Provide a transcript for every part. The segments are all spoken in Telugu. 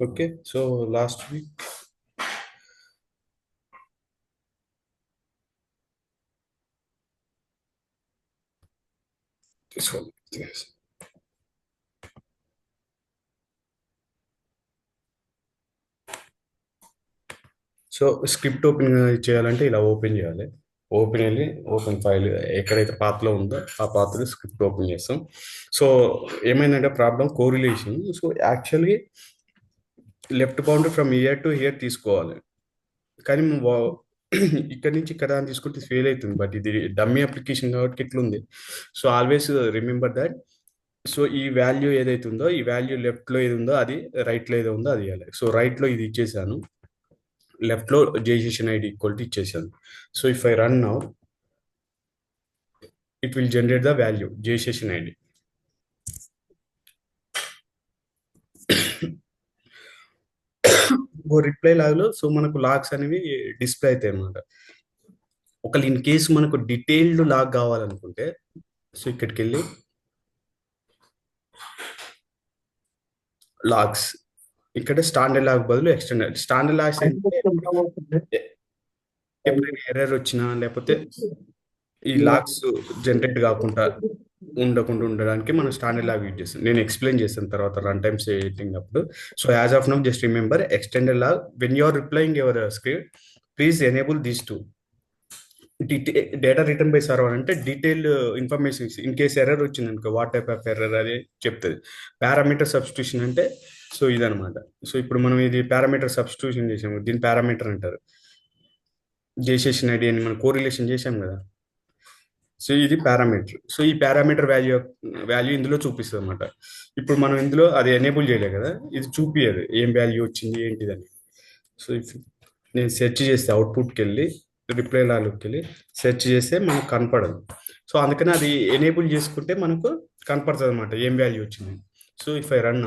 Okay, so last week, this one, yes. So script open చేయాలంటే ఇలా ఓపెన్ చేయాలి. ఓపెన్ వెళ్ళి ఓపెన్ ఫైల్ ఎక్కడైతే పాత్రలో ఉందో ఆ పాత్రలో స్క్రిప్ట్ ఓపెన్ చేస్తాం. సో ఏమైందంటే problem correlation. So actually left boundary from year to year తీసుకోవాలి, కానీ ఇక్కడ నుంచి ఇక్కడ అని తీసుకుంటే ఫెయిల్ అవుతుంది. బట్ ఇది డమ్మీ అప్లికేషన్ కాబట్టి ఇట్లుంది. So always remember that. So ఈ వాల్యూ ఏదైతే ఉందో ఈ వాల్యూ లెఫ్ట్లో ఏది ఉందో అది రైట్లో ఏదో ఉందో అది ఇవ్వాలి. సో రైట్లో ఇది ఇచ్చేసాను, లెఫ్ట్లో జేసెషన్ ఐడి ఈక్వల్ టు ఇచ్చేసాను. So if I run now it will generate the value jsession ID. Reply లాగ్లో సో మనకు లాగ్స్ అనేవి డిస్ప్లే అవుతాయి అన్నమాట. ఒకవేళ ఇన్ కేసు మనకు డీటెయిల్డ్ లాగ్ కావాలనుకుంటే సో ఇక్కడికి వెళ్ళి లాగ్స్, ఇక్కడ స్టాండర్డ్ లాగ్ బదులు ఎక్స్టెండెడ్ స్టాండర్డ్ లాగ్స్ అంటే ఎప్పుడైనా ఎర్రర్ వచ్చినా లేకపోతే ఈ లాగ్స్ జనరేట్ కాకుండా ఉండడానికి మనం స్టాండర్డ్ లాగ్ యూజ్ చేస్తాం. నేను ఎక్స్ప్లెయిన్ చేస్తాను తర్వాత రన్ టైమ్ సెట్టింగ్ అప్పుడు. So as of now just remember extended log when you are replying your script please enable these two. Data return by server అంటే detailed information in case error వచ్చింది అనుకో వాట్ టైప్ ఆఫ్ ఎర్రర్ అది చెప్తుంది. పారామీటర్ సబ్స్టిట్యూషన్ అంటే సో ఇదనమాట. సో ఇప్పుడు మనం ఇది పారామీటర్ సబ్స్టిట్యూషన్ చేసాము, దీని పారామీటర్ అంటారు. జేసెషన్ ఐడి అని మనం కోరిలేషన్ చేసాం కదా, సో ఇది పారామీటర్. సో ఈ పారామీటర్ వాల్యూ ఇందులో చూపిస్తుంది అనమాట. ఇప్పుడు మనం ఇందులో అది ఎనేబుల్ చేయలేదు కదా, ఇది చూపియదు ఏం వాల్యూ వచ్చింది ఏంటిదని. సో నేను సెర్చ్ చేస్తే అవుట్పుట్కి వెళ్ళి రిప్లై లాగ్కి వెళ్ళి సెర్చ్ చేస్తే మనకు కనపడదు. సో అందుకని అది ఎనేబుల్ చేసుకుంటే మనకు కనపడుతుంది అనమాట ఏం వాల్యూ వచ్చింది. సో ఇఫ్ ఐ రన్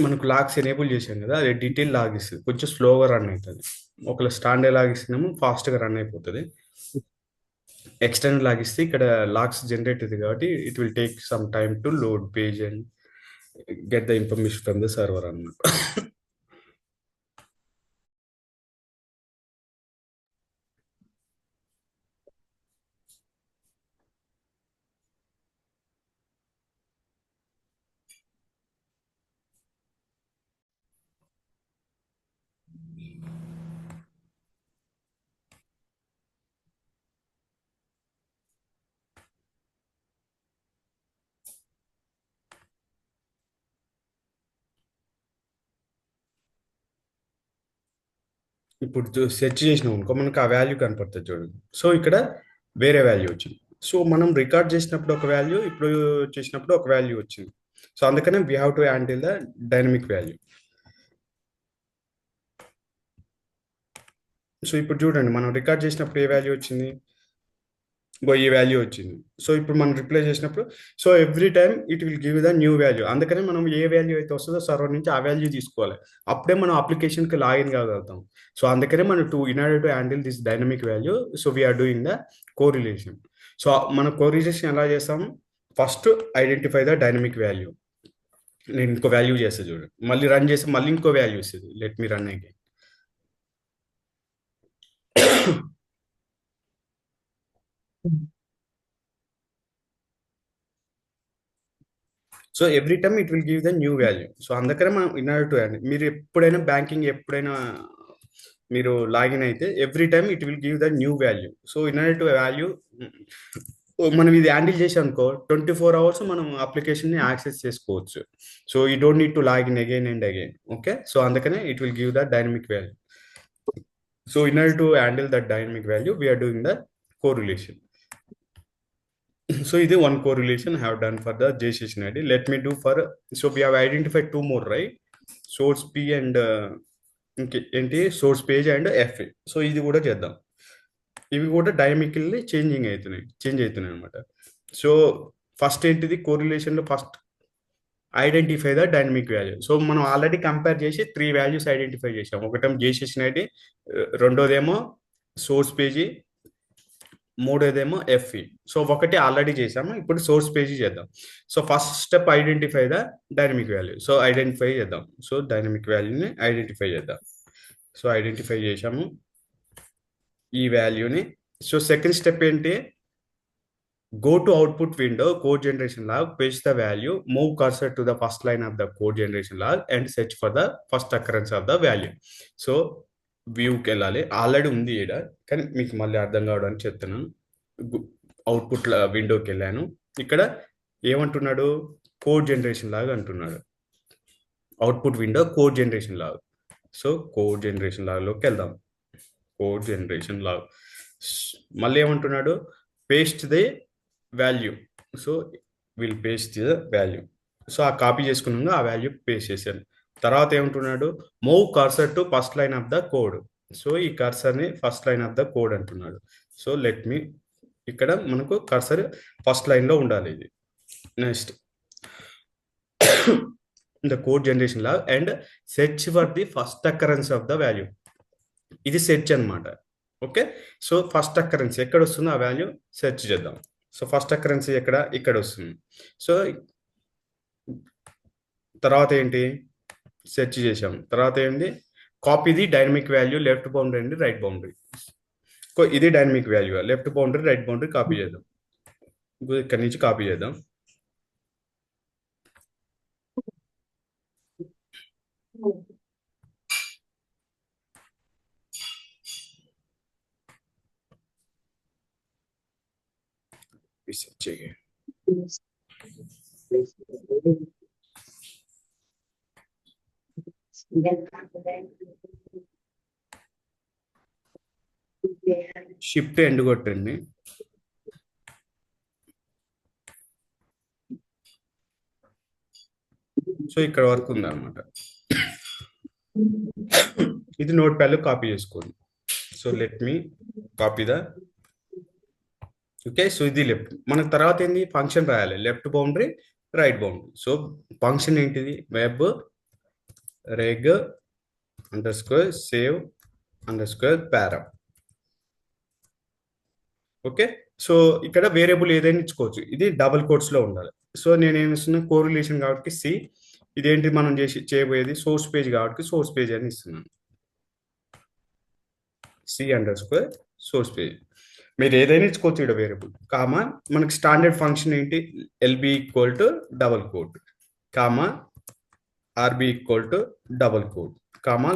మనకు లాగ్స్ ఎనేబుల్ చేసాం కదా, అది డీటెయిల్ లాగ్ ఇస్తుంది, కొంచెం స్లోగా రన్ అవుతుంది. ఒకవేళ స్టాండర్డ్ లాగ్ ఇస్తున్నాము ఫాస్ట్గా రన్ అయిపోతుంది. ఎక్స్టర్నల్ లాగ్ ఇస్తే ఇక్కడ లాగ్స్ జనరేట్ అవుతుంది కాబట్టి it will take some time to load page and get the information from the server అన్నమాట. ఇప్పుడు సెర్చ్ చేసినాం అనుకో మనకు ఆ వాల్యూ కనపడుతుంది చూడండి. సో ఇక్కడ వేరే వాల్యూ వచ్చింది. సో మనం రికార్డ్ చేసినప్పుడు ఒక వాల్యూ, ఇప్పుడు చేసినప్పుడు ఒక వాల్యూ వచ్చింది. సో అందుకనే we have to handle the dynamic value. So ఇప్పుడు చూడండి మనం రికార్డ్ చేసినప్పుడు ఏ వాల్యూ వచ్చింది, ఈ వాల్యూ వచ్చింది. సో ఇప్పుడు మనం రిప్లై చేసినప్పుడు so every time it will give the new value. అందుకనే మనం ఏ వాల్యూ అయితే వస్తుందో సర్వర్ నుంచి ఆ వాల్యూ తీసుకోవాలి, అప్పుడే మనం అప్లికేషన్కి లాగిన్ కాగలుగుతాం. సో అందుకనే మనం in order to handle this dynamic value so we are doing the correlation. So మన కోరిలేషన్ ఎలా చేస్తాం, first identify the dynamic value. నేను ఇంకో వాల్యూ చేస్తా చూడండి, మళ్ళీ రన్ చేస్తే మళ్ళీ ఇంకో వాల్యూ వస్తుంది. Let me run again. So every time it will give the new value. So అందుకనే మనం ఇన్ ఆర్డర్ టు యాడ్, మీరు ఎప్పుడైనా బ్యాంకింగ్ ఎప్పుడైనా మీరు లాగిన్ అయితే every time it will give the new value. So in order to value మనం ఇది హ్యాండిల్ చేసాం అనుకో 24 hours మనం అప్లికేషన్ని యాక్సెస్ చేసుకోవచ్చు. So you don't need to login again and again. Okay, so అందుకనే it will give the dynamic value. So in order to handle that dynamic value we are doing the correlation. So this is one correlation I have done for the JSON ID. Let me do for, so we have identified two more, right? Source P and source page and FA. So ఇది కూడా చేద్దాం. ఇవి కూడా డైనమికల్లీ చేంజ్ అవుతున్నాయి అనమాట. సో ఫస్ట్ ఏంటిది కోరిలేషన్లో first identify the dynamic value. So మనం ఆల్రెడీ కంపేర్ చేసి 3 వాల్యూస్ ఐడెంటిఫై చేసాం. ఒకటేమో చేసేసినది, రెండోదేమో సోర్స్ పేజీ, మూడోదేమో ఎఫ్ఈ. సో ఒకటి ఆల్రెడీ చేసాము, ఇప్పుడు సోర్స్ పేజీ చేద్దాం. So first step identify the dynamic value. So identify చేద్దాం. సో డైనమిక్ వాల్యూని ఐడెంటిఫై చేద్దాం. సో ఐడెంటిఫై చేసాము ఈ వాల్యూని. సో సెకండ్ స్టెప్ ఏంటి? Go to output window, code generation log, paste the value, move cursor to the first line of the code generation log and search for the first occurrence of the value. So వ్యూకి వెళ్ళాలి. ఆల్రెడీ ఉంది ఈడ, కానీ మీకు మళ్ళీ అర్థం కావడానికి చెప్తున్నాను. అవుట్పుట్ విండోకి వెళ్ళాను. ఇక్కడ ఏమంటున్నాడు? కోడ్ జనరేషన్ లాగా అంటున్నాడు. Output window code generation log. So code generation లాగ్లోకి వెళ్దాం. కోడ్ జనరేషన్ లాగ్ మళ్ళీ ఏమంటున్నాడు? Paste the value. So will paste the value. So ఆ కాపీ చేసుకున్నాక ఆ వాల్యూ పేస్ట్ చేశాను. తర్వాత ఏమంటున్నాడు? Move cursor to first line of the code. So ఈ కర్సర్ని first line of the code అంటున్నాడు. సో లెట్ మీ, ఇక్కడ మనకు కర్సర్ ఫస్ట్ లైన్లో ఉండాలి. ఇది next the code generation log and search for the first occurrence of the value. ఇది సెర్చ్ అనమాట. ఓకే, సో ఫస్ట్ అకరెన్స్ ఎక్కడ వస్తుందో ఆ వాల్యూ సెర్చ్ చేద్దాం. సో ఫస్ట్ అకరెన్సీ ఇక్కడ వస్తుంది. సో తర్వాత ఏంటి? సెర్చ్ చేసాం. తర్వాత ఏంటి? Copy the dynamic value left boundary and right boundary. ఇది dynamic value, left boundary right boundary copy చేద్దాం. ఇక్కడ నుంచి కాపీ చేద్దాం. సెర్చ్ చేయండి. షిఫ్ట్ ఎండ్ కొట్టండి. సో ఇక్కడ వరకు ఉందన్నమాట. ఇది నోట్ ప్యాడ్ లో కాపీ చేసుకోండి. So let me copy the. Okay, so ఇది లెఫ్ట్. మనకు తర్వాత ఏంది? ఫంక్షన్ రాయాలి, left boundary right boundary. So function ఏంటిది? Web reg under square save under square para. Okay, so ఇక్కడ వేరియబుల్ ఏదైనా ఇచ్చుకోవచ్చు. ఇది డబుల్ కోట్స్ లో ఉండాలి. సో నేను ఏమి ఇస్తున్నా? కోరిలేషన్ కాబట్టి సి. ఇదేంటి మనం చేయబోయేది? సోర్స్ పేజ్ కాబట్టి సోర్స్ పేజ్ అని ఇస్తున్నాను. C underscore source page. మీరు ఏదైనా ఇచ్చుకోవచ్చు ఇక్కడ వేరియబుల్. కామా మనకి స్టాండర్డ్ ఫంక్షన్ ఏంటి? LB equal to double quote, comma RB equal to double quote, comma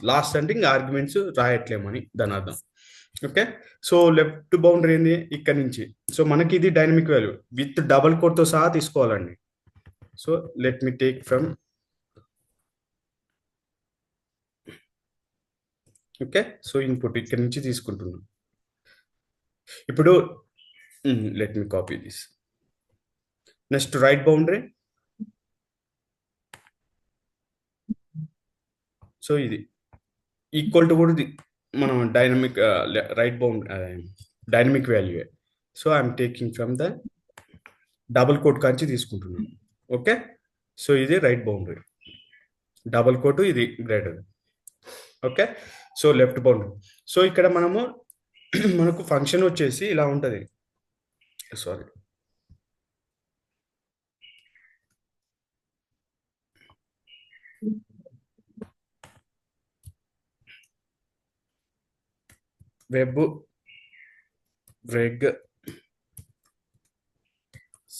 last అంటే ఇంకా ఆర్గ్యుమెంట్స్ రాయట్లేమని దాని అర్థం. ఓకే, సో లెఫ్ట్ బౌండరీ ఏంది? ఇక్కడ నుంచి. సో మనకి ఇది డైనమిక్ వాల్యూ విత్ డబుల్ కోట్తో సహా తీసుకోవాలండి. So let me take from. Okay, so input ఇక్కడ నుంచి తీసుకుంటున్నాం. ఇప్పుడు let me copy this. Next right boundary. So ఇది ఈక్వల్ టు కూడా మనం dynamic right bound dynamic value. So I'm taking from the double quote కాంచి తీసుకుంటున్నాను. ఓకే, సో ఇది రైట్ బౌండరీ, డబుల్ కోట్ ఇది greater. Okay, so left boundary. So ఇక్కడ మనము మనకు ఫంక్షన్ వచ్చేసి ఇలా ఉంటుంది. సారీ, వెబ్ రెగ్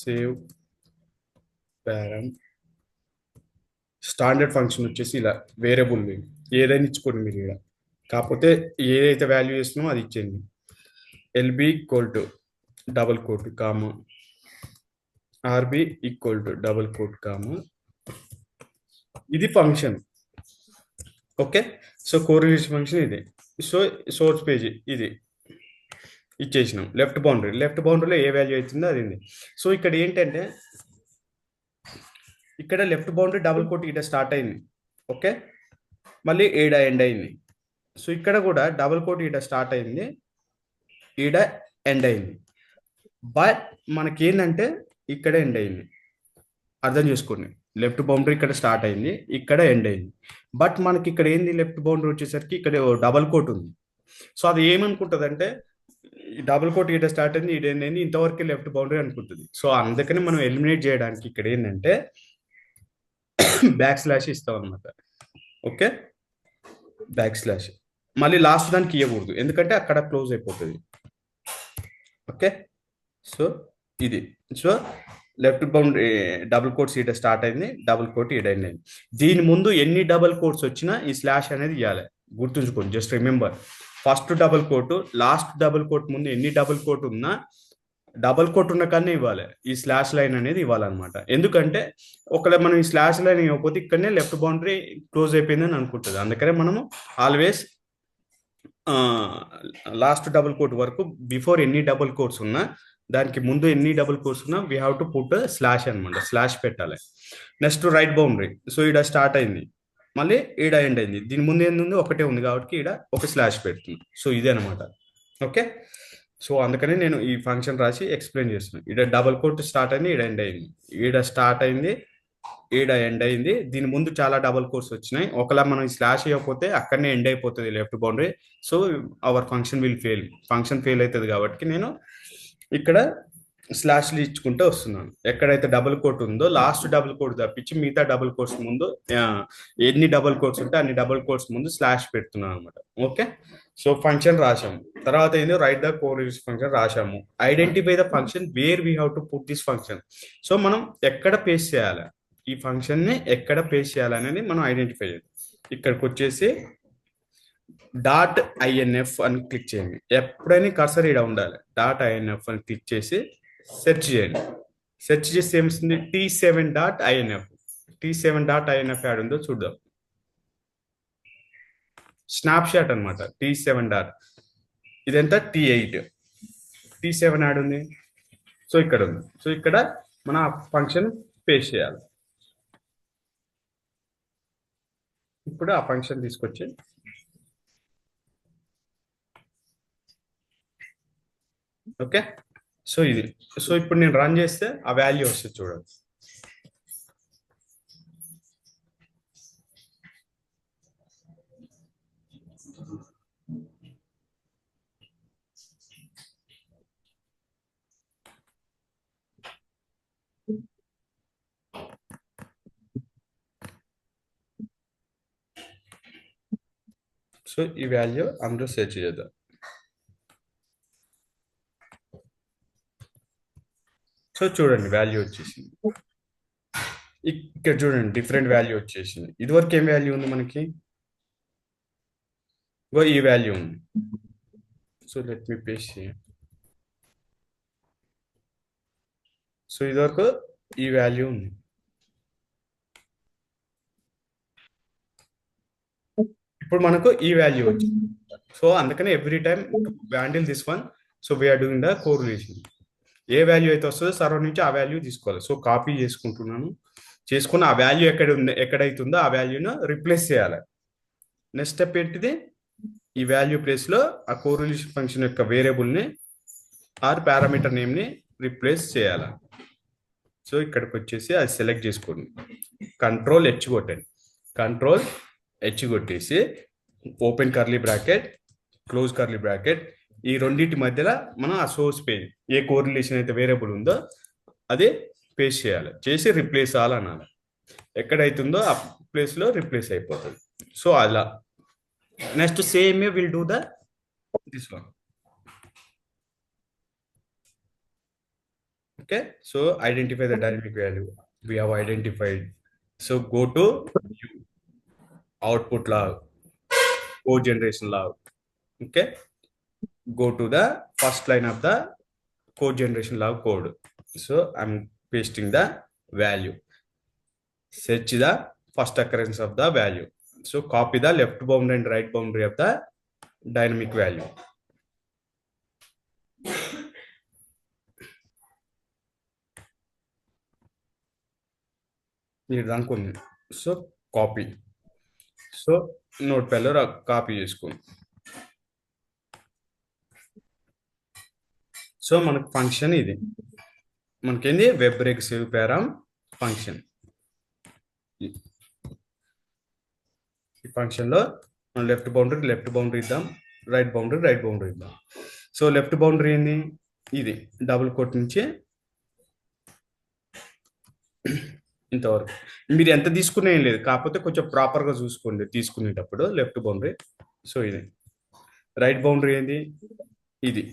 సేవ్ పారం. స్టాండర్డ్ ఫంక్షన్ వచ్చేసి ఇలా వేరియబుల్ ఏదైనా ఇచ్చుకోండి మీరు ఇక్కడ. కాకపోతే ఏదైతే వాల్యూ ఇస్తున్నామో అది ఇచ్చేయండి. L B equal to double quote comma RB equal to double quote comma. ఇది function. Okay, so correlation function ఇది. సో సోర్స్ పేజ్ ఇది ఇచ్చేసినాం. లెఫ్ట్ బౌండరీలో ఏ వాల్యూ అవుతుందో అది. సో ఇక్కడ ఏంటంటే ఇక్కడ లెఫ్ట్ బౌండరీ డబుల్ కోట్ ఇక్కడ స్టార్ట్ అయింది. ఓకే, మళ్ళీ ఈడ ఎండ్ అయింది. సో ఇక్కడ కూడా డబుల్ కోట్ ఈడ స్టార్ట్ అయింది, ఈడ ఎండ్ అయింది. బట్ మనకి ఏంటంటే ఇక్కడ ఎండ్ అయింది. అర్థం చేసుకోండి. లెఫ్ట్ బౌండరీ ఇక్కడ స్టార్ట్ అయింది, ఇక్కడ ఎండ్ అయింది. బట్ మనకి ఇక్కడ ఏంది, లెఫ్ట్ బౌండరీ వచ్చేసరికి ఇక్కడ డబల్ కోట్ ఉంది. సో అది ఏమనుకుంటుంది అంటే, ఈ డబుల్ కోట్ ఈడ స్టార్ట్ అయింది, ఈడ ఎండ్ అయింది, ఇంతవరకు లెఫ్ట్ బౌండరీ అనుకుంటుంది. సో అందుకని మనం ఎలిమినేట్ చేయడానికి ఇక్కడ ఏంటంటే బ్యాక్ స్లాష్ ఇస్తాం అనమాట. ఓకే, బ్యాక్ స్లాష్ మళ్ళీ లాస్ట్ దానికి ఇవ్వకూడదు, ఎందుకంటే అక్కడ క్లోజ్ అయిపోతుంది. ఓకే, సో ఇది. So left boundary double quotes ఈడ స్టార్ట్ అయింది, డబుల్ కోట్ ఈడ ఎండ్ అయింది. దీని ముందు ఎన్ని డబుల్ కోట్స్ వచ్చినా ఈ స్లాష్ అనేది ఇవ్వాలి, గుర్తుంచుకోండి. Just remember, first double quote last double quote ముందు ఎన్ని డబుల్ కోట్ ఉన్నా డబుల్ కోట్ ఉన్న కన్నా ఇవ్వాలి, ఈ స్లాష్ లైన్ అనేది ఇవ్వాలన్నమాట. ఎందుకంటే ఒకవేళ మనం ఈ స్లాష్ లైన్ ఇవ్వకపోతే ఇక్కడనే లెఫ్ట్ బౌండరీ క్లోజ్ అయిపోయిందని అనుకుంటుంది. అందుకనే మనము ఆల్వేస్ లాస్ట్ డబుల్ కోట్ వరకు బిఫోర్ ఎన్ని డబుల్ కోట్స్ ఉన్నా, దానికి ముందు ఎన్ని డబుల్ కోట్స్ ఉన్నా we have to put slash అనమాట, స్లాష్ పెట్టాలి. నెక్స్ట్ రైట్ బౌండరీ, సో ఈడ స్టార్ట్ అయింది, మళ్ళీ ఈడ ఎండ్ అయింది, దీని ముందు ఏంది ఉంది, ఒకటే ఉంది కాబట్టి ఈడ ఒక స్లాష్ పెడుతుంది. సో ఇదే అనమాట. ఓకే, సో అందుకని నేను ఈ ఫంక్షన్ రాసి ఎక్స్ప్లెయిన్ చేస్తున్నాను. ఈడ డబుల్ కోట్ స్టార్ట్ అయింది, ఈడ ఎండ్ అయింది, ఈడ స్టార్ట్ అయింది, ఈడ ఎండ్ అయింది, దీని ముందు చాలా డబుల్ కోట్స్ వచ్చినాయి. ఒకలా మనం స్లాష్ అయిపోతే అక్కడనే ఎండ్ అయిపోతుంది left boundary. So our function will fail, function fail అవుతుంది కాబట్టి నేను ఇక్కడ స్లాష్లు ఇచ్చుకుంటూ వస్తున్నాను. ఎక్కడైతే డబుల్ కోట్ ఉందో లాస్ట్ డబుల్ కోట్ తప్పించి మిగతా డబుల్ కోట్స్ ముందు ఎన్ని డబుల్ కోట్స్ ఉంటే అన్ని డబుల్ కోట్స్ ముందు స్లాష్ పెడుతున్నాను అనమాట. ఓకే, సో ఫంక్షన్ రాసాము. తర్వాత ఏంది, రైట్ ద కోరిలేషన్ ఫంక్షన్ రాసాము. Identify the function where we have to put this function. So మనం ఎక్కడ పేస్ట్ చేయాలి, ఈ ఫంక్షన్ ని ఎక్కడ పేస్ట్ చేయాలనేది మనం ఐడెంటిఫై చేయాలి. ఇక్కడికి వచ్చేసి డాట్ ఐఎన్ఎఫ్ అని క్లిక్ చేయండి. ఎప్పుడైనా కర్సర్ ఇక్కడ ఉండాలి. డాట్ ఐఎన్ఎఫ్ అని క్లిక్ చేసి సెర్చ్ చేయండి. సెర్చ్ చేస్తే ఏమిస్తుంది, T7.inf. T7.inf యాడ్ ఉందో చూద్దాం. స్నాప్ షాట్ అనమాట T7 డాట్, ఇదంతా T8, T7 యాడ్ ఉంది. సో ఇక్కడ ఉంది. సో ఇక్కడ మన ఫంక్షన్ పేస్ట్ చేయాలి. ఇప్పుడు ఆ ఫంక్షన్ తీసుకొచ్చి ఓకే, సో ఇది. సో ఇప్పుడు నేను రన్ చేస్తే ఆ వాల్యూ వస్తుంది చూడండి. సో ఈ వాల్యూ అందులో సెర్చ్ చేద్దాం. సో చూడండి వాల్యూ వచ్చేసింది. ఇక్కడ చూడండి డిఫరెంట్ వాల్యూ వచ్చేసింది. ఇదివరకు ఏం వాల్యూ ఉంది మనకి, ఈ వాల్యూ ఉంది. సో లెట్ మీ పేస్ట్ చేయండి. సో ఇదివరకు ఈ వాల్యూ ఉంది. ఇప్పుడు మనకు ఈ వాల్యూ వచ్చింది. సో అందుకని every time handle this one. So we are doing the correlation. ఏ వాల్యూ అయితే వస్తుందో సర్వర్ నుంచి ఆ వాల్యూ తీసుకోవాలి. సో కాపీ చేసుకుంటున్నాను, చేసుకుని ఆ వాల్యూ ఎక్కడైతుందో ఆ వాల్యూను రిప్లేస్ చేయాలి. నెక్స్ట్ స్టెప్ ఏంటిది, ఈ వాల్యూ ప్లేస్లో ఆ కోరిలేషన్ ఫంక్షన్ యొక్క వేరియబుల్ని ఆర్ పారామీటర్ నేమ్ని రిప్లేస్ చేయాలి. సో ఇక్కడికి వచ్చేసి అది సెలెక్ట్ చేసుకోండి, కంట్రోల్ హెచ్ కొట్టండి. కంట్రోల్ హెచ్ కొట్టేసి open curly bracket, close curly bracket, ఈ రెండింటి మధ్యలో మనం ఆ సోర్స్ పేజ్ ఏ కోరిలేషన్ అయితే వేరియబుల్ ఉందో అది పేస్ట్ చేయాలి. చేసి రిప్లేస్ ఆల్ అనాలి. ఎక్కడైతుందో ఆ ప్లేస్లో రిప్లేస్ అయిపోతుంది. సో అలా next same will do this one. Okay, so identify the dynamic value we have identified. So go to output log, code generation log. Okay, go to the first line of the code generation log code. So I'm pasting the value, search the first occurrence of the value. So copy the left boundary and right boundary of the dynamic value. అనుకోండి. సో కాపీ, సో నోట్ ప్యాడ్లో కాపీ చేసుకోండి. సో మనకు ఫంక్షన్ ఇది, మనకేంది web reg save param function. ఈ ఫంక్షన్లో మనం లెఫ్ట్ బౌండరీ ఇద్దాం, రైట్ బౌండరీ ఇద్దాం. సో లెఫ్ట్ బౌండరీ ఏంది, ఇది డబుల్ కోట్ నుంచి ఇంతవరకు. మీరు ఎంత తీసుకునే ఏం లేదు, కాకపోతే కొంచెం ప్రాపర్గా చూసుకోండి తీసుకునేటప్పుడు లెఫ్ట్ బౌండరీ. సో ఇది రైట్ బౌండరీ ఏంది, ఇది.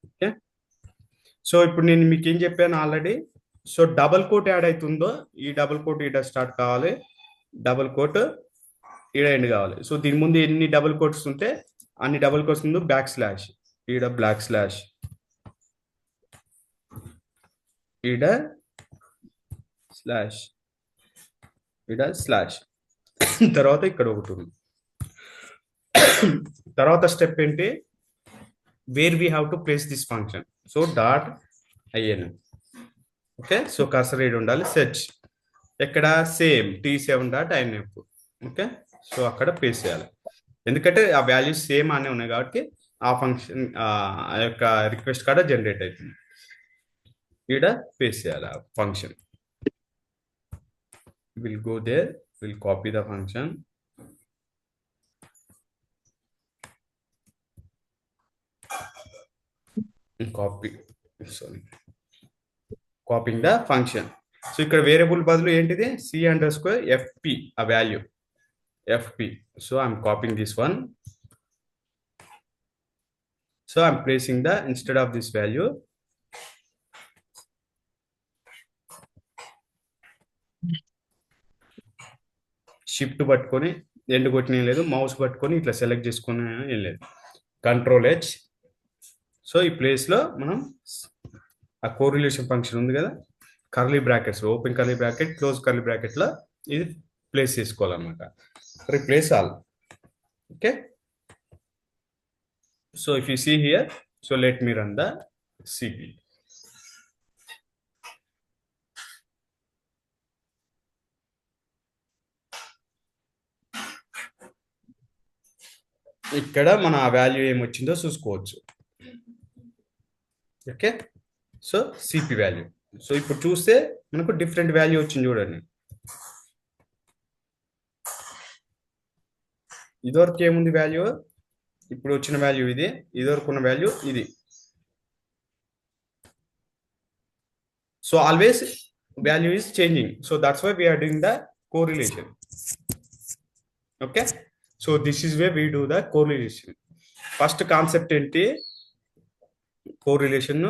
ఓకే, సో ఇప్పుడు నేను మీకు ఏం చెప్పాను already. So double quote add అవుతుందో, ఈ డబల్ కోట్ ఈడ స్టార్ట్ కావాలి, డబల్ కోట్ ఈడ ఎండ్ కావాలి. సో దీని ముందు ఎన్ని డబుల్ కోట్స్ ఉంటే అన్ని డబుల్ కోట్స్ ముందు బ్యాక్ స్లాష్, ఈడ బ్లాక్ స్లాష్, ఈడ స్లాష్, ఈడ స్లాష్, తర్వాత ఇక్కడ ఒకటి ఉంది. తర్వాత స్టెప్ ఏంటి, where we have to place this function. So dot IN. Okay, so cursor read ఉండాలి. సెర్చ్ ఎక్కడ, సేమ్ t7.inf. ఓకే, సో అక్కడ ప్లేస్ చేయాలి, ఎందుకంటే ఆ వాల్యూస్ సేమ్ అనే ఉన్నాయి కాబట్టి ఆ ఫంక్షన్ ఆ యొక్క రిక్వెస్ట్ కాడ జనరేట్ అవుతుంది. ఇక్కడ పేస్ట్ చేయాలి ఆ function. Will go there, will copy the function, copying the function. So ఇక్కడ వేరియబుల్ బదులు ఏంటిది, c_fp, ఆ value fp. So I'm copying this one. So I'm placing the instead of this value shift పట్టుకొని, ఎండ్ కొట్టిన ఏం లేదు, మౌస్ పట్టుకొని ఇట్లా సెలెక్ట్ చేసుకుని ఏం లేదు, Ctrl+H. సో ఈ ప్లేస్లో మనం ఆ కోరిలేషన్ ఫంక్షన్ ఉంది కదా, curly brackets, open curly bracket, close curly బ్రాకెట్లో ఇది ప్లేస్ చేసుకోవాలన్నమాట. Replace all. Okay, so if you see here, so let me run the CP. ఇక్కడ మన వాల్యూ ఏమొచ్చిందో చూసుకోవచ్చు. ఓకే, సో సిపి వాల్యూ. సో ఇప్పుడు చూస్తే మనకు డిఫరెంట్ వాల్యూ వచ్చింది చూడండి. ఇదివరకు ఏముంది వాల్యూ, ఇప్పుడు వచ్చిన వాల్యూ ఇది, ఇదివరకు ఉన్న వాల్యూ ఇది. So always value is changing, so that's why we're doing the correlation. Okay, so this is way we do the correlation. First concept ఏంటి, correlation,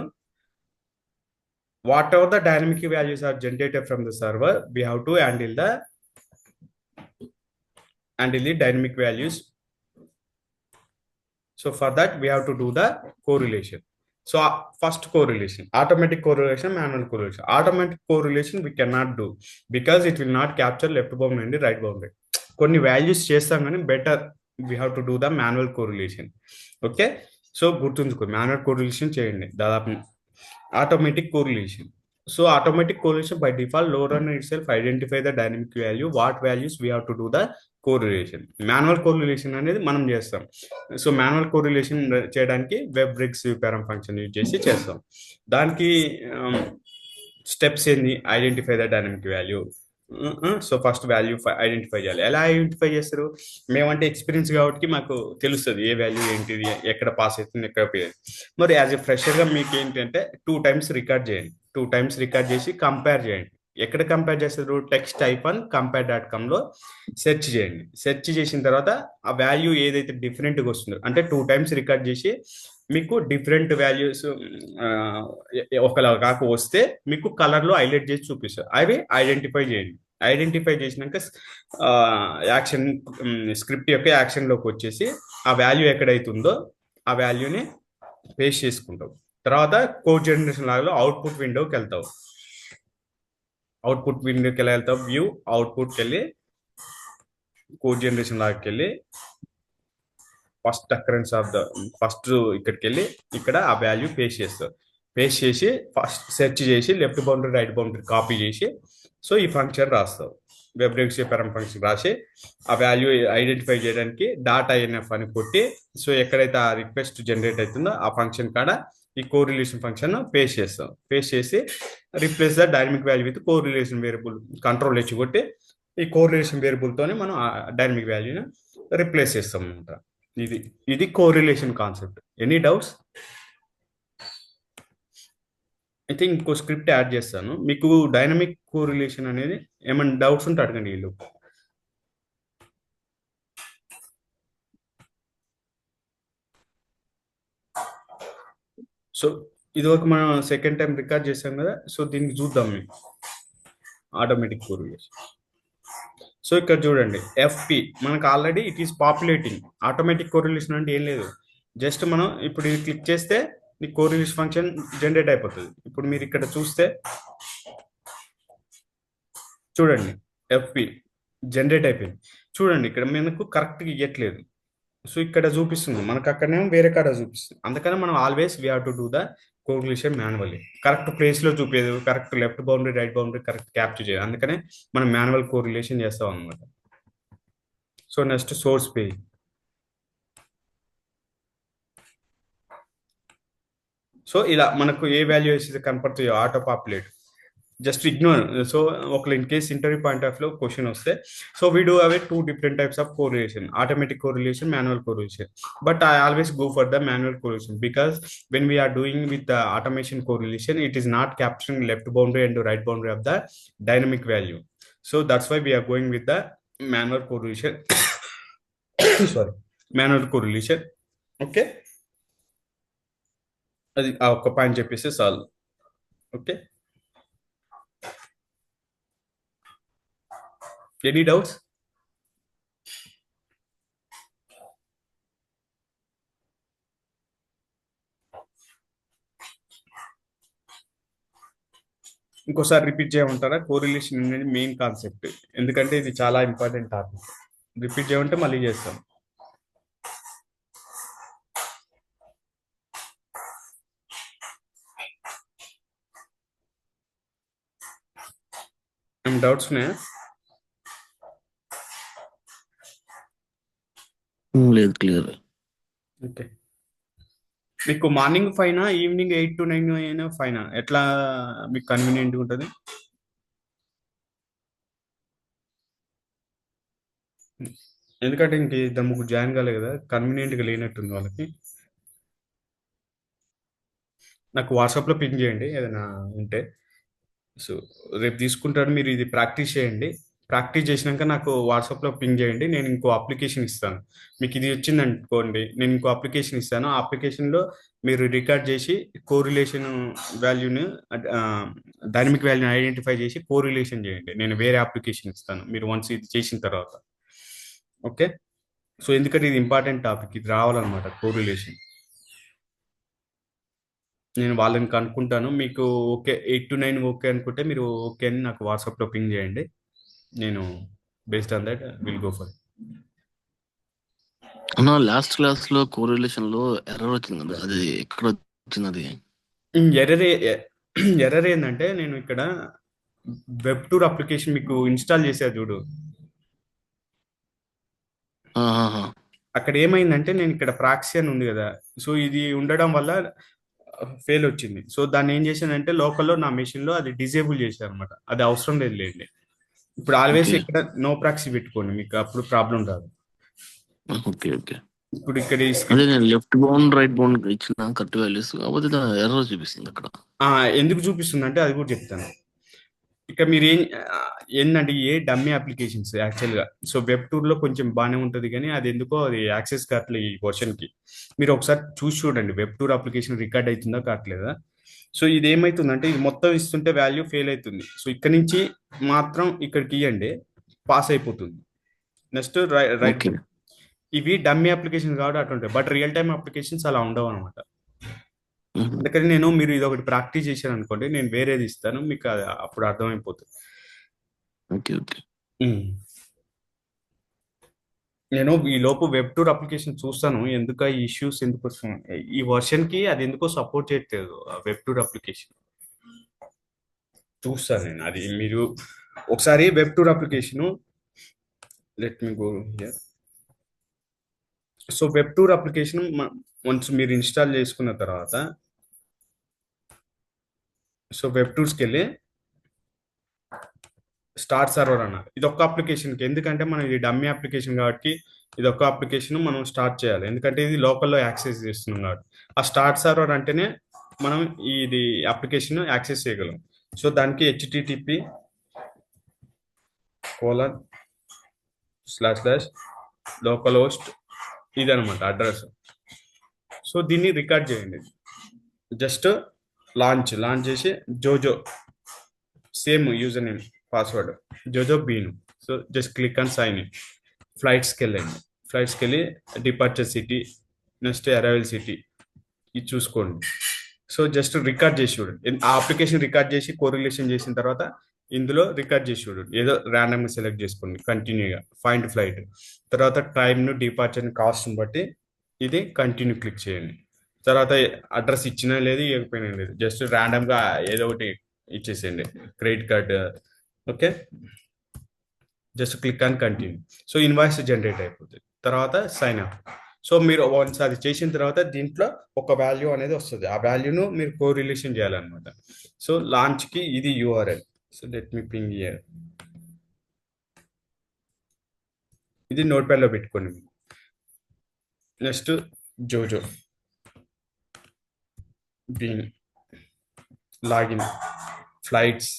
whatever the dynamic values are generated from the server, we have to handle the dynamic values. So for that we have to do the correlation. So first correlation, automatic correlation, manual correlation. Automatic correlation we cannot do because it will not capture left boundary and right boundary. కొన్ని వాల్యూస్ చేస్తాం కానీ better we have to do the manual correlation. Okay, so గుర్తుంచుకో, మాన్యువల్ కోరిలేషన్ చేయండి దాదాపు. Automatic correlation. So automatic correlation by default load runner itself identify the dynamic value, what values we have to do the correlation. Manual correlation అనేది మనం చేస్తాం. సో మాన్యువల్ కోరిలేషన్ చేయడానికి వెబ్ బ్రిక్స్ పారం ఫంక్షన్ యూజ్ చేసి చేస్తాం. దానికి స్టెప్స్ ఏంది, identify the dynamic value. So first value identify చేయాలి. ఎలా ఐడెంటిఫై చేస్తారు, మేమంటే ఎక్స్పీరియన్స్ కాబట్టి మాకు తెలుస్తుంది ఏ వాల్యూ ఏంటిది, ఎక్కడ పాస్ అవుతుంది, ఎక్కడ పోయేది. మరి యాజ్ ఎ ఫ్రెషర్గా మీకు ఏంటంటే 2 times రికార్డ్ చేయండి, 2 times రికార్డ్ చేసి కంపేర్ చేయండి. ఎక్కడ కంపేర్ చేస్తారు, text-compare.comలో సెర్చ్ చేయండి. సెర్చ్ చేసిన తర్వాత ఆ వాల్యూ ఏదైతే డిఫరెంట్గా వస్తుందో, అంటే 2 times రికార్డ్ చేసి మీకు డిఫరెంట్ వాల్యూస్ ఒకలా కాక వస్తే మీకు కలర్లో హైలైట్ చేసి చూపిస్తారు. అవి ఐడెంటిఫై చేయండి. ఐడెంటిఫై చేసినాక యాక్షన్ స్క్రిప్ట్ యొక్క యాక్షన్లోకి వచ్చేసి ఆ వాల్యూ ఎక్కడైతుందో ఆ వాల్యూని పేస్ట్ చేసుకుంటావు. తర్వాత కోడ్ జనరేషన్ లాగా అవుట్పుట్ విండోకి వెళ్తావు. అవుట్పుట్ విండోకి ఎలా వెళ్తావు, వ్యూ, అవుట్పుట్కి వెళ్ళి కోడ్ జనరేషన్ లాగాకి వెళ్ళి first occurrence of the first ఇక్కడికి వెళ్ళి ఇక్కడ ఆ వాల్యూ పేస్ట్ చేస్తావు. పేస్ట్ చేసి ఫస్ట్ సెర్చ్ చేసి left boundary right boundary copy చేసి సో ఈ ఫంక్షన్ రాస్తావు. వెబ్ బ్రిక్స్ పారం ఫంక్షన్ రాసి ఆ వాల్యూ ఐడెంటిఫై చేయడానికి .inf అని కొట్టి సో ఎక్కడైతే ఆ రిక్వెస్ట్ జనరేట్ అవుతుందో ఆ ఫంక్షన్ కాడ ఈ కోరిలేషన్ ఫంక్షన్ పేస్ట్ చేస్తాం. పేస్ట్ చేసి replace the dynamic value with correlation variable, control H కొట్టి ఈ కోరిలేషన్ వేరియబుల్తోనే మనం ఆ డైనమిక్ వాల్యూని రిప్లేస్ చేస్తాం అనమాట. ఇది ఇది కోరిలేషన్ కాన్సెప్ట్. Any doubts? అయితే ఇంకో స్క్రిప్ట్ యాడ్ చేస్తాను. మీకు డైనమిక్ కోరిలేషన్ అనేది ఏమైనా డౌట్స్ ఉంటే అడగండి వీళ్ళు. సో ఇది ఒక మనం సెకండ్ టైం రికార్డ్ చేసాం కదా, సో దీనికి చూద్దాం మేము ఆటోమేటిక్ కోరిలేషన్. సో ఇక్కడ చూడండి ఎఫ్పి మనకు already it is పాపులేటింగ్. Automatic correlation అంటే ఏం లేదు, జస్ట్ మనం ఇప్పుడు ఇది క్లిక్ చేస్తే ఈ కోరిలేషన్ ఫంక్షన్ జనరేట్ అయిపోతుంది. ఇప్పుడు మీరు ఇక్కడ చూస్తే చూడండి ఎఫ్పి జనరేట్ అయిపోయింది. చూడండి ఇక్కడ మనకు కరెక్ట్గా ఇవ్వట్లేదు. సో ఇక్కడ చూపిస్తుంది మనకు, అక్కడనేమో వేరే కాడ చూపిస్తుంది. అందుకని మనం always we have to do the correlation manually. Correct ప్లేస్లో చూపేది, correct left boundary right boundary correct capture చేయాలి. అందుకనే మనం మాన్యువల్ కోరిలేషన్ చేస్తాం అనమాట. So next source page. సో ఇలా మనకు ఏ వాల్యూ వేసి కనపడుతుందో auto populate, just ignore. So ఒకవేళ in case interview point of లో క్వశ్చన్ వస్తే, so we do have two different types of correlation, automatic correlation, manual correlation. But I always go for the manual correlation because when we are doing with the automation correlation, it is not capturing left boundary and right boundary of the dynamic value. So that's why we are going with the manual correlation. Sorry, manual correlation. Okay, అది ఆ ఒక్క పాయింట్ చెప్పేసి చాలు. Okay, any doubts? ఇంకోసారి రిపీట్ చేయమంటారా? కోరిలేషన్ అనేది మెయిన్ కాన్సెప్ట్, ఎందుకంటే ఇది చాలా ఇంపార్టెంట్ టాపిక్. రిపీట్ చేయమంటే మళ్ళీ చేస్తాం. ఏం డౌట్స్ ఉన్నాయా? లేదు, క్లియర్. ఓకే, మీకు మార్నింగ్ ఫైనా ఈవినింగ్ 8 to 9 అయినా ఫైనా, ఎట్లా మీకు కన్వీనియంట్ ఉంటుంది? ఎందుకంటే ఇంక ఇద్దరు ముగ్గురు జాయిన్ కాలే కదా, కన్వీనియంట్గా లేనట్టుంది వాళ్ళకి. నాకు వాట్సాప్లో పింక్ చేయండి ఏదైనా ఉంటే. సో రేపు తీసుకుంటాను, మీరు ఇది ప్రాక్టీస్ చేయండి. ప్రాక్టీస్ చేసినాక నాకు వాట్సాప్లో పింక్ చేయండి, నేను ఇంకో అప్లికేషన్ ఇస్తాను. మీకు ఇది వచ్చింది అనుకోండి, నేను ఇంకో అప్లికేషన్ ఇస్తాను. ఆ అప్లికేషన్లో మీరు రికార్డ్ చేసి కోరిలేషన్ వాల్యూని, డైనమిక్ వాల్యూని ఐడెంటిఫై చేసి కోరిలేషన్ చేయండి. నేను వేరే అప్లికేషన్ ఇస్తాను మీరు వన్స్ ఇది చేసిన తర్వాత. ఓకే, సో ఎందుకంటే ఇది ఇంపార్టెంట్ టాపిక్, ఇది రావాలన్నమాట కోరిలేషన్. నేను వాళ్ళని కనుక్కుంటాను. మీకు ఓకే 8 to 9 ఓకే అనుకుంటే మీరు ఓకే అని నాకు వాట్సాప్లో పింగ్ చేయండి. నేను based on that will go for. అన్న లాస్ట్ క్లాస్ లో కోరిలేషన్ లో ఎర్రర్ వచ్చింది కదా, అది ఎక్కడ వచ్చింది అది? ఎర్రర్ ఎర్రర్ ఏంటంటే, నేను ఇక్కడ వెబ్ టూర్ అప్లికేషన్ మీకు ఇన్స్టాల్ చేశాను చూడు, ఆహాహా. అక్కడ ఏమైందంటే నేను ఇక్కడ ప్రాక్సీ అని ఉంది కదా, సో ఇది ఉండడం వల్ల ఫెయిల్ వచ్చింది. సో దాన్ని ఏం చేశానంటే లోకల్లో నా మెషిన్లో అది డిజేబుల్ చేశాను అనమాట. అది అవసరం లేదు లేండి. ఇప్పుడు ఆల్వేస్ ఓకే ఇక్కడ నో ప్రాక్సీ పెట్టుకోండి, మీకు అప్పుడు ప్రాబ్లం రాదు. Okay okay. ఇప్పుడు ఇక్కడ ఈ అదే స్క్రిప్ట్ నేను లెఫ్ట్ బౌండ్ రైట్ బౌండ్ ఇచ్చిన కరెక్ట్ వాల్యూస్, కాకపోతే ఎర్రర్ చూపిస్తుంది అక్కడ. ఎందుకు చూపిస్తుందంటే అది కూడా చెప్తాను. ఇక మీరు ఏంటంటే ఏ డమ్మీ అప్లికేషన్స్ యాక్చువల్గా. సో వెబ్ టూర్లో కొంచెం బాగానే ఉంటుంది, కానీ అది ఎందుకో అది యాక్సెస్ కావట్లేదు ఈ వర్షన్కి. మీరు ఒకసారి చూసి చూడండి వెబ్ టూర్ అప్లికేషన్ రికార్డ్ అవుతుందా కావట్లేదా. సో ఇది ఏమవుతుందంటే ఇది మొత్తం ఇస్తుంటే వాల్యూ ఫెయిల్ అవుతుంది. సో ఇక్కడ నుంచి మాత్రం ఇక్కడికి ఇవ్వండి, పాస్ అయిపోతుంది. Next right. ఓకే. ఇవి డమ్మీ అప్లికేషన్ కాబట్టి అటుంటాయి, బట్ రియల్ టైమ్ అప్లికేషన్స్ అలా ఉండవు అనమాట. మ్మ్. అందుకని మీరు ఇది ఒకటి ప్రాక్టీస్ చేశారు అనుకోండి, నేను వేరేది ఇస్తాను మీకు, అది అప్పుడు అర్థమైపోతుంది. Okay okay. ఉమ్. నేను ఈ లోపు వెబ్ టూర్ అప్లికేషన్ చూస్తాను, ఎందుకు ఈ ఇష్యూస్ ఎందుకు వస్తున్నాయి ఈ వర్షన్ కి, అది ఎందుకో సపోర్ట్ చేయట్లేదు వెబ్ టూర్ అప్లికేషన్. చూస్తాను నేను అది. మీరు ఒకసారి web tour application, let me go here. So web tour application once మీరు ఇన్స్టాల్ చేసుకున్న తర్వాత సో వెబ్ టూల్స్కి వెళ్ళి స్టార్ట్ సర్వర్ అన్నారు. ఇది ఒక్క అప్లికేషన్కి, ఎందుకంటే మనం ఇది డమ్మీ అప్లికేషన్ కాబట్టి ఇది ఒక్క అప్లికేషన్ మనం స్టార్ట్ చేయాలి, ఎందుకంటే ఇది లోకల్లో యాక్సెస్ చేస్తున్నాం కాబట్టి. ఆ స్టార్ట్ సర్వర్ అంటేనే మనం ఇది అప్లికేషన్ యాక్సెస్ చేయగలం. సో దానికి http colon slash slash local host ఇదనమాట అడ్రస్. సో దీన్ని రికార్డ్ చేయండి. జస్ట్ లాంచ్ చేసి జోజో సేమ్ యూజర్ నేమ్ పాస్వర్డ్ జోజో బీను. So just click on sign in. ఫ్లైట్స్కి వెళ్ళండి. ఫ్లైట్స్కి వెళ్ళి departure city, next arrival city ఇది చూసుకోండి. సో జస్ట్ రికార్డ్ చేసి చూడండి. ఆ అప్లికేషన్ రికార్డ్ చేసి కోరిలేషన్ చేసిన తర్వాత ఇందులో రికార్డ్ చేసి చూడండి. ఏదో ర్యాండమ్గా సెలెక్ట్ చేసుకోండి కంటిన్యూగా. ఫైండ్ ఫ్లైట్ తర్వాత టైంను డిపార్చర్ని కాస్ట్ని బట్టి ఇది కంటిన్యూ క్లిక్ చేయండి. తర్వాత అడ్రస్ ఇచ్చినా లేదు ఇవ్వకపోయినా లేదు, జస్ట్ ర్యాండమ్గా ఏదో ఒకటి ఇచ్చేసేయండి, credit card. Okay, just click on continue. So invoice generate అయిపోతుంది. తర్వాత సైన్ అప్. సో మీరు వన్స్ అది చేసిన తర్వాత దీంట్లో ఒక వాల్యూ అనేది వస్తుంది. ఆ వాల్యూను మీరు కోరిలేషన్ చేయాలన్నమాట. సో లాంచ్కి ఇది URL. So let me ping here. ఇది నోట్ ప్యాడ్లో పెట్టుకోండి. నెక్స్ట్ జోజో బీన్ login flights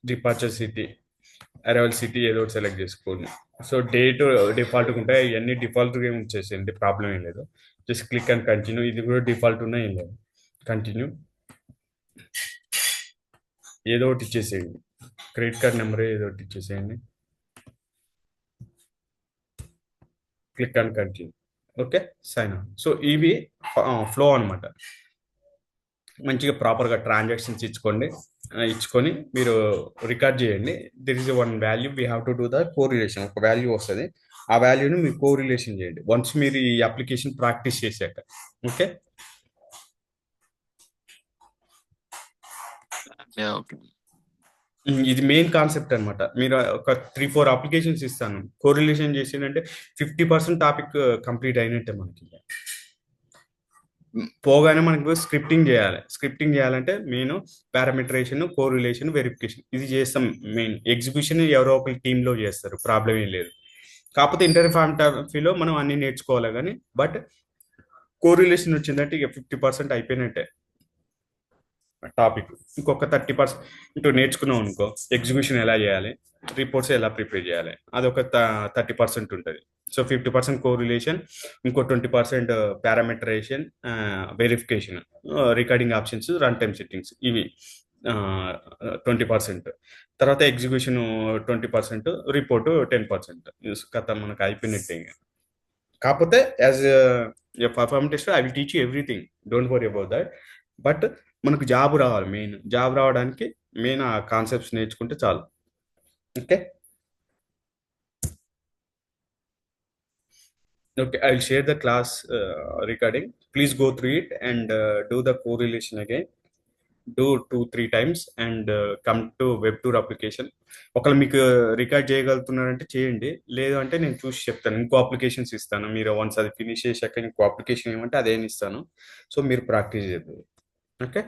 departure city arrival city ఏదో ఒకటి సెలెక్ట్ చేసుకోండి. సో డేట్ డిఫాల్ట్గా ఉంటాయి, ఇవన్నీ డిఫాల్ట్గా ఏమి వచ్చేసేయండి, ప్రాబ్లం ఏం లేదు. Just click and continue. ఇది కూడా డిఫాల్ట్ ఉన్నాయి, ఏం లేదు. కంటిన్యూ. ఏదో ఒకటి ఇచ్చేసేయండి, క్రెడిట్ కార్డ్ నెంబర్ ఏదో ఒకటి ఇచ్చేసేయండి. Click and continue. Okay, sign up. So ఇవి ఫ్లో అనమాట. మంచిగా ప్రాపర్గా ట్రాన్సాక్షన్స్ ఇచ్చుకొని మీరు రికార్డ్ చేయండి. There is one value we have to do the correlation. ఒక వాల్యూ వస్తుంది, ఆ వాల్యూని మీరు కోరిలేషన్ చేయండి వన్స్ మీరు ఈ అప్లికేషన్ ప్రాక్టీస్ చేశాక. Okay, okay. ఇది మెయిన్ కాన్సెప్ట్ అనమాట. మీరు ఒక 3-4 అప్లికేషన్స్ ఇస్తాను, కోరిలేషన్ చేసిందంటే 50% టాపిక్ కంప్లీట్ అయినట్టే మనకి. పోగానే మనకు స్క్రిప్టింగ్ చేయాలి. స్క్రిప్టింగ్ చేయాలంటే మెయిన్ పారామీటరేషన్, కోరిలేషన్, వెరిఫికేషన్ ఇది చేస్తాం. మెయిన్ ఎగ్జిక్యూషన్ ఎవరో ఒకరి టీంలో చేస్తారు, ప్రాబ్లం ఏం లేదు. కాకపోతే ఇంటర్వ్యూ పాయింట్ ఆఫ్ వ్యూలో మనం అన్ని నేర్చుకోవాలి కానీ, బట్ కోరిలేషన్ వచ్చిందంటే ఇక 50% అయిపోయినట్టే టాపిక్. ఇంకొక 30% ఇటు నేర్చుకున్నాం అనుకో, ఎగ్జిక్యూషన్ ఎలా చేయాలి, రిపోర్ట్స్ ఎలా ప్రిపేర్ చేయాలి, అదొక 30% ఉంటుంది. సో 50% కోరిలేషన్, ఇంకో 20% parameterization, verification, recording options, run time settings ఇవి 20%. తర్వాత ఎగ్జిక్యూషన్ 20%, రిపోర్ట్ 10%. కథ మనకు అయిపోయినట్టే. కాకపోతే as performance test I will teach you everything, don't worry about that. But మనకు జాబ్ రావాలి. మెయిన్ జాబ్ రావడానికి మెయిన్ ఆ కాన్సెప్ట్స్ నేర్చుకుంటే చాలు. Okay okay, I will share the class recording. Please go through it and do the correlation again. Do 2-3 times and come to web tour application. ఒకవేళ మీకు రికార్డ్ చేయగలుగుతున్నారంటే చేయండి, లేదు అంటే నేను చూసి చెప్తాను, ఇంకో అప్లికేషన్స్ ఇస్తాను. మీరు వన్స్ అది ఫినిష్ చేశాక ఇంకో అప్లికేషన్ ఏమంటే అదేం ఇస్తాను. సో మీరు ప్రాక్టీస్ చేద్దాం. Okay,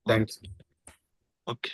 thanks. ఓకే.